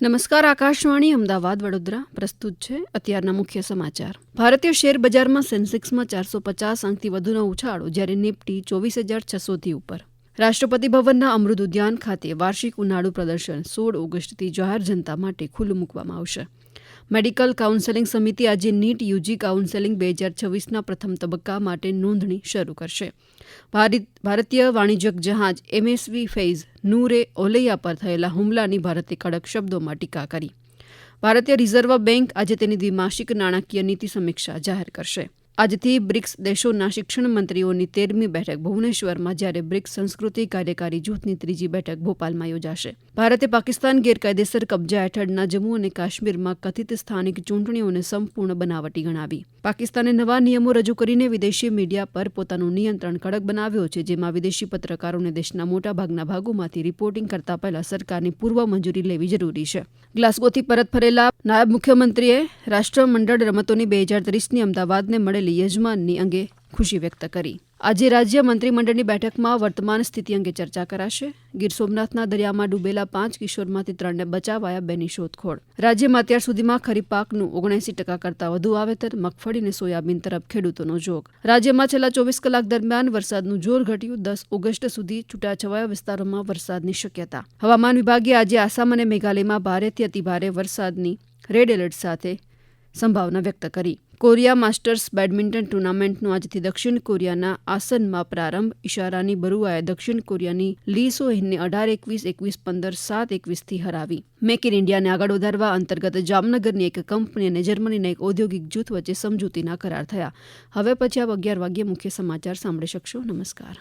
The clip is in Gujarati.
નમસ્કાર. આકાશવાણી અમદાવાદ વડોદરા પ્રસ્તુત છે અત્યારના મુખ્ય સમાચાર. ભારતીય શેર બજારમાં સેન્સેક્સમાં 450 અંકથી વધુનો ઉછાળો, જ્યારે નિફ્ટી 24,600થી ઉપર. રાષ્ટ્રપતિ ભવનના અમૃત ઉદ્યાન ખાતે વાર્ષિક ઉનાળુ પ્રદર્શન 16 ઓગસ્ટથી જાહેર જનતા માટે ખુલ્લું મૂકવામાં આવશે. મેડિકલ કાઉન્સેલિંગ સમિતિ આજે નીટ યુજી કાઉન્સેલિંગ 2026ના પ્રથમ તબક્કા માટે નોંધણી શરૂ કરશે. ભારતીય વાણિજ્યક જહાજ એમએસવી ફૈઝ નૂરે ઓલૈયા પર થયેલા હુમલાની ભારતે કડક શબ્દોમાં ટીકા કરી. ભારતીય રિઝર્વ બેંક આજે તેની દ્વિમાસિક નાણાકીય નીતિ સમીક્ષા જાહેર કરશે. આજથી બ્રિક્સ દેશોના શિક્ષણ મંત્રીઓની 13મી બેઠક ભુવનેશ્વરમાં, જ્યારે બ્રિક્સ સંસ્કૃતિ કાર્યકારી જૂથની 3જી બેઠક ભોપાલમાં યોજાશે. ભારતે પાકિસ્તાન ગેરકાયદેસર કબજા હેઠળના જમ્મુ અને કાશ્મીરમાં કથિત સ્થાનિક ચૂંટણીઓને સંપૂર્ણ બનાવટી ગણાવી. પાકિસ્તાને નવા નિયમો રજૂ કરીને વિદેશી મીડિયા પર પોતાનું નિયંત્રણ કડક બનાવ્યો છે, જેમાં વિદેશી પત્રકારોને દેશના મોટાભાગના ભાગોમાંથી રિપોર્ટિંગ કરતા પહેલા સરકારની પૂર્વ મંજૂરી લેવી જરૂરી છે. ગ્લાસગોથી પરત ફરેલા નાયબ મુખ્યમંત્રીએ રાષ્ટ્રમંડળ રમતોની 2030ની અમદાવાદને મળેલી યજમાની અંગે ખુશી વ્યક્ત કરી. આજે રાજ્ય મંત્રીમંડળની બેઠકમાં વર્તમાન સ્થિતિ અંગે ચર્ચા કરાશે. ગીર સોમનાથના દરિયામાં ડૂબેલા 5 કિશોરમાંથી 3ને બચાવાયા, 2ની શોધખોળ. રાજ્યમાં અત્યાર સુધીમાં ખરીફ પાકનું 79% કરતાં વધુ વાવેતર. મગફળી અને સોયાબીન તરફ ખેડૂતોનો જોગ. રાજ્યમાં છેલ્લા 24 કલાક દરમિયાન વરસાદનું જોર ઘટ્યું. 10 ઓગસ્ટ સુધી છૂટાછવાયા વિસ્તારોમાં વરસાદની શક્યતા. હવામાન વિભાગે આજે આસામ અને મેઘાલયમાં ભારેથી અતિભારે વરસાદની રેડ એલર્ટ સાથે સંભાવના વ્યક્ત કરી. કોરિયા માસ્ટર્સ બેડમિન્ટન ટુર્નામેન્ટનો આજથી દક્ષિણ કોરિયાના આસનમાં પ્રારંભ. ઈશારાની બરુઆએ દક્ષિણ કોરિયાની લી સો-હિનને 18-21, 21-15, 7-21થી હરાવી. મેક ઇન ઇન્ડિયાને આગળ વધારવા અંતર્ગત જામનગરની એક કંપની અને જર્મનીના એક ઔદ્યોગિક જૂથ વચ્ચે સમજૂતીના કરાર થયા. હવે પછી આપ 11 વાગ્યે મુખ્ય સમાચાર સાંભળી શકશો. નમસ્કાર.